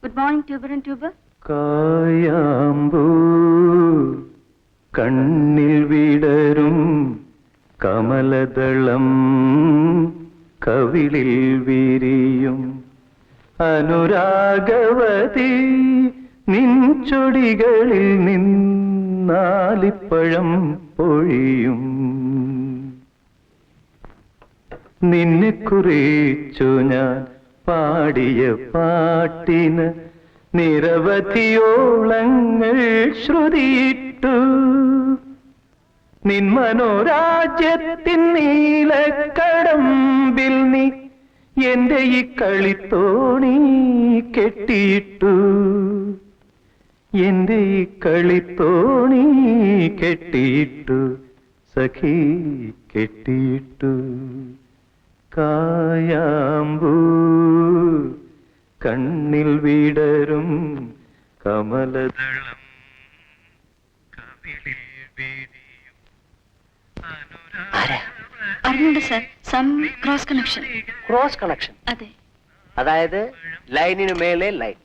Good morning, Tuber and Tuber. കായാമ്പൂ കണ്ണിൽ വിടരും കമലദളം കവിളിൽ വിരിയും അനുരാഗവതി നിൻചൊടികളിൽ നിന്നാലിപ്പഴം പൊഴിയും നിന്നെ കുറിച്ചു ഞാൻ പാടിയ പാട്ടിന് നിരവധിയോളങ്ങൾ ശ്രുതിയിട്ടു നിൻ മനോരാജ്യത്തിൻ നീലക്കടമ്പിൽ നീ എന്റെ ഈ കളിത്തോണി കെട്ടിയിട്ടു എന്റെ ഈ കളിത്തോണി കെട്ടിയിട്ടു സഖി കെട്ടിയിട്ടു കായാമ്പൂ കണ്ണിൽ വിടരും കമലദളം കവിളിൽ വിരിയും അറിഞ്ഞുണ്ട് sir, some cross connection. Cross connection? അതെ. അതായത് ലൈനിനു മേലെ ലൈൻ.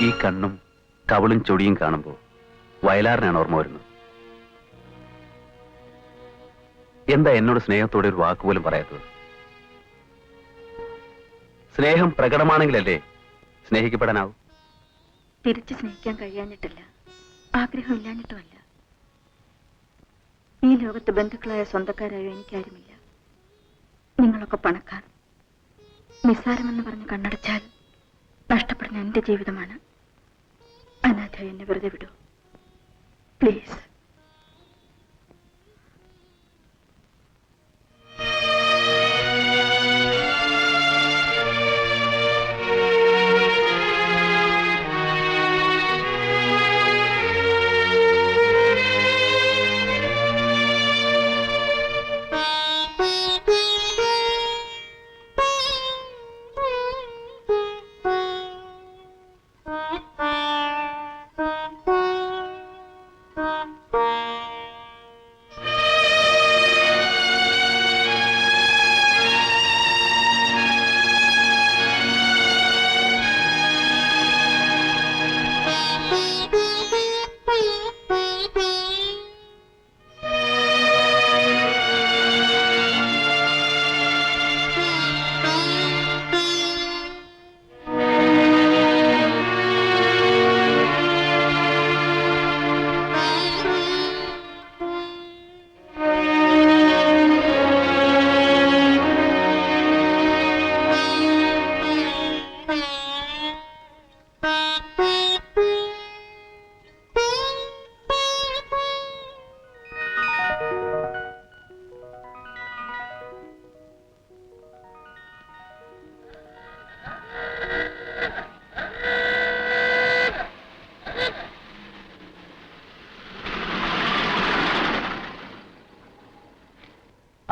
ഈ കണ്ണും കവളും ചൊടിയും കാണുമ്പോൾ വയലാറിനാണ് ഓർമ്മ വരുന്നത്. എന്താ എന്നോട് സ്നേഹത്തോടെ ഒരു വാക്കുപോലും പറയാത്തത്? സ്നേഹം പ്രകടമാണെങ്കിലല്ലേ സ്നേഹിക്കപ്പെടാനാവും. തിരിച്ചു സ്നേഹിക്കാൻ കഴിയാഞ്ഞിട്ടില്ല, ആഗ്രഹമില്ലാഞ്ഞിട്ടുമല്ല. ഈ ലോകത്ത് ബന്ധുക്കളായ സ്വന്തക്കാരായോ എനിക്കാരുമില്ല. നിങ്ങളൊക്കെ പണക്കാർ. നിസ്സാരമെന്ന് പറഞ്ഞ് കണ്ണടച്ചാൽ നഷ്ടപ്പെടുന്ന എന്റെ ജീവിതമാണ്. അനാഥ എന്നെ വെറുതെ വിടൂ പ്ലീസ്.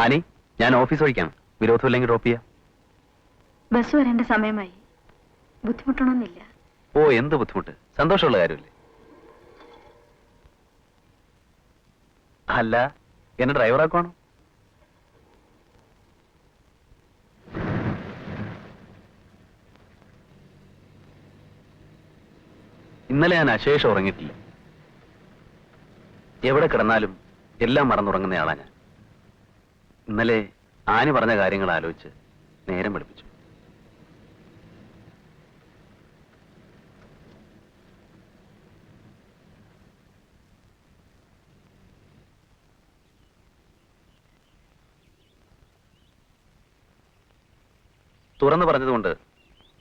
ആനി, ഞാൻ ഓഫീസ് വഴിക്കാണ്. വിരോധമില്ലെങ്കിൽ ഡ്രോപ്പ് ചെയ്യാം. ബസ് വരേണ്ട സമയമായി. ബുദ്ധിമുട്ടണമെന്നില്ല. ഓ, എന്ത് ബുദ്ധിമുട്ട്? സന്തോഷമുള്ള കാര്യമല്ലേ? അല്ല, എന്നെ ഡ്രൈവറാക്കുവാണോ? ഇന്നലെ ഞാൻ അശേഷം ഉറങ്ങിയിട്ടില്ല. എവിടെ കിടന്നാലും എല്ലാം മറന്നുറങ്ങുന്നയാളാ ഞാൻ. ഇന്നലെ ആനി പറഞ്ഞ കാര്യങ്ങൾ ആലോചിച്ച് നേരം പഠിപ്പിച്ചു. തുറന്നു പറഞ്ഞതുകൊണ്ട്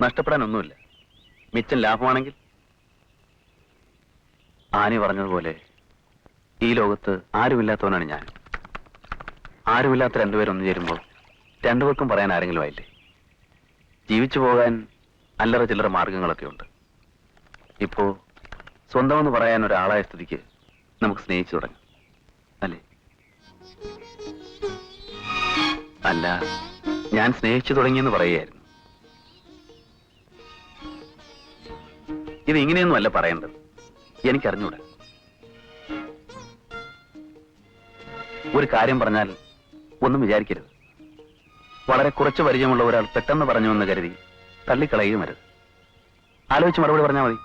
നഷ്ടപ്പെടാനൊന്നുമില്ല. മിച്ചം ലാഭമാണെങ്കിൽ. ആനി പറഞ്ഞതുപോലെ ഈ ലോകത്ത് ആരുമില്ലാത്തവനാണ് ഞാൻ. ആരുമില്ലാത്ത രണ്ടുപേരൊന്നു ചേരുമ്പോൾ രണ്ടുപേർക്കും പറയാൻ ആരെങ്കിലും ആയില്ലേ? ജീവിച്ചു പോകാൻ അല്ലറ ചില്ലറ മാർഗങ്ങളൊക്കെ ഉണ്ട്. ഇപ്പോ സ്വന്തമെന്ന് പറയാൻ ഒരാളായ സ്ഥിതിക്ക് നമുക്ക് സ്നേഹിച്ചു തുടങ്ങാം, അല്ലേ? അല്ല, ഞാൻ സ്നേഹിച്ചു തുടങ്ങിയെന്ന് പറയുകയായിരുന്നു. ഇത് ഇങ്ങനെയൊന്നും അല്ല പറയേണ്ടത്. എനിക്കറിഞ്ഞൂടാ. ഒരു കാര്യം പറഞ്ഞാൽ ഒന്നും വിചാരിക്കരുത്. വളരെ കുറച്ച് പരിചയമുള്ള ഒരാൾ പെട്ടെന്ന് പറഞ്ഞു എന്ന് കരുതി തള്ളിക്കളയുകയും അരുത്. ആലോചിച്ച് മറുപടി പറഞ്ഞാൽ മതി.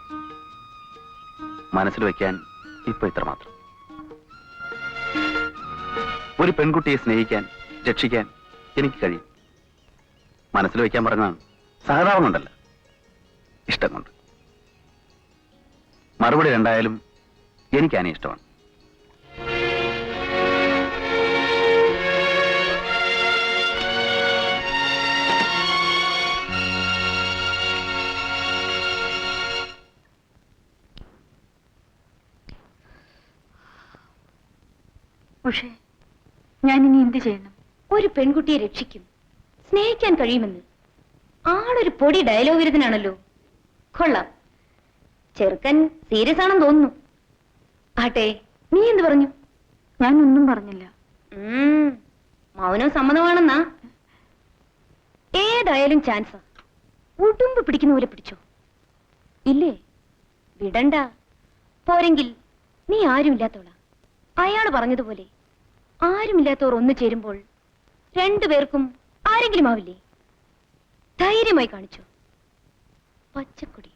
മനസ്സിൽ വയ്ക്കാൻ ഇപ്പൊ ഇത്രമാത്രം. ഒരു പെൺകുട്ടിയെ സ്നേഹിക്കാൻ, രക്ഷിക്കാൻ എനിക്ക് കഴിയും. മനസ്സിൽ വയ്ക്കാൻ പറഞ്ഞാണ് സഹതാപം കൊണ്ടല്ല, ഇഷ്ടം കൊണ്ട്. മറുപടി രണ്ടായാലും എനിക്ക് ആനെ ഇഷ്ടമാണ്. പക്ഷേ ഞാനിനി എന്ത് ചെയ്യണം? ഒരു പെൺകുട്ടിയെ രക്ഷിക്കും, സ്നേഹിക്കാൻ കഴിയുമെന്ന് ആളൊരു പൊടി ഡയലോഗ് വിരുദ്ധനാണല്ലോ. കൊള്ളാം. ചെറുക്കൻ സീരിയസ് ആണെന്ന് തോന്നുന്നു. ആട്ടെ, നീ എന്ത് പറഞ്ഞു? ഞാനൊന്നും പറഞ്ഞില്ല. മൗനം സമ്മതമാണെന്നാ? ഏതായാലും ചാൻസാ. ഉടുമ്പ് പിടിക്കുന്ന പോലെ പിടിച്ചോ. ഇല്ലേ, വിടണ്ട. പോരെങ്കിൽ നീ ആരുമില്ലാത്തോളാ. അയാൾ പറഞ്ഞതുപോലെ ആരുമില്ലാത്തവർ ഒന്നു ചേരുമ്പോൾ രണ്ടുപേർക്കും ആരെങ്കിലും ആവില്ലേ? ധൈര്യമായി കാണിച്ചോ. പച്ചക്കൊടി.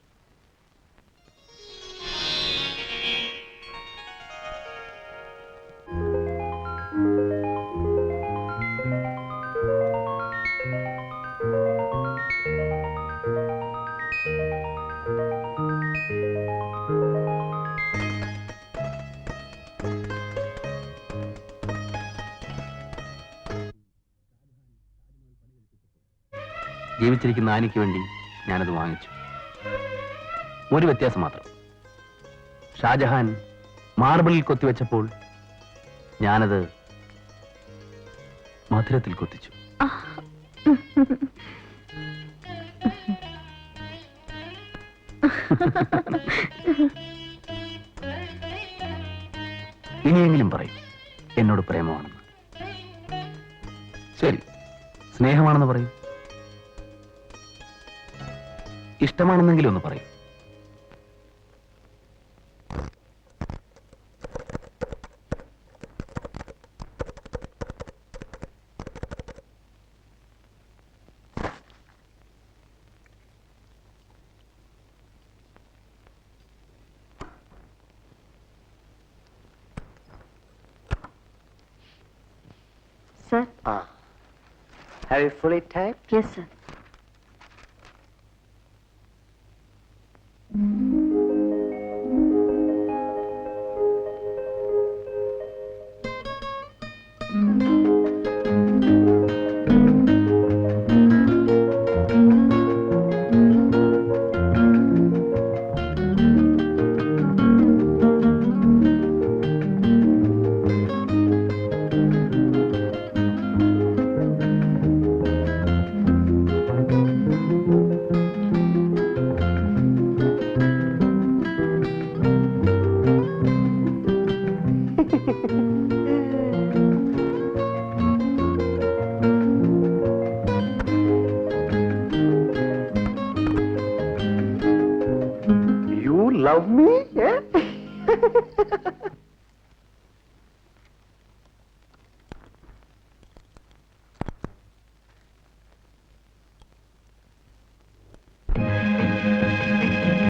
ജീവിച്ചിരിക്കുന്ന ആനയ്ക്ക് വേണ്ടി ഞാനത് വാങ്ങിച്ചു. ഒരു വ്യത്യാസം മാത്രം. ഷാജഹാൻ മാർബിളിൽ കൊത്തിവെച്ചപ്പോൾ ഞാനത് മധുരത്തിൽ കൊത്തിച്ചു. ഇനിയെങ്കിലും പറയും എന്നോട് പ്രേമമാണെന്ന്. ശരി, സ്നേഹമാണെന്ന് പറയും. ഇഷ്ടമാണെന്നെങ്കിലും ഒന്ന് പറയും. Sir. Have you fully typed? Yes sir.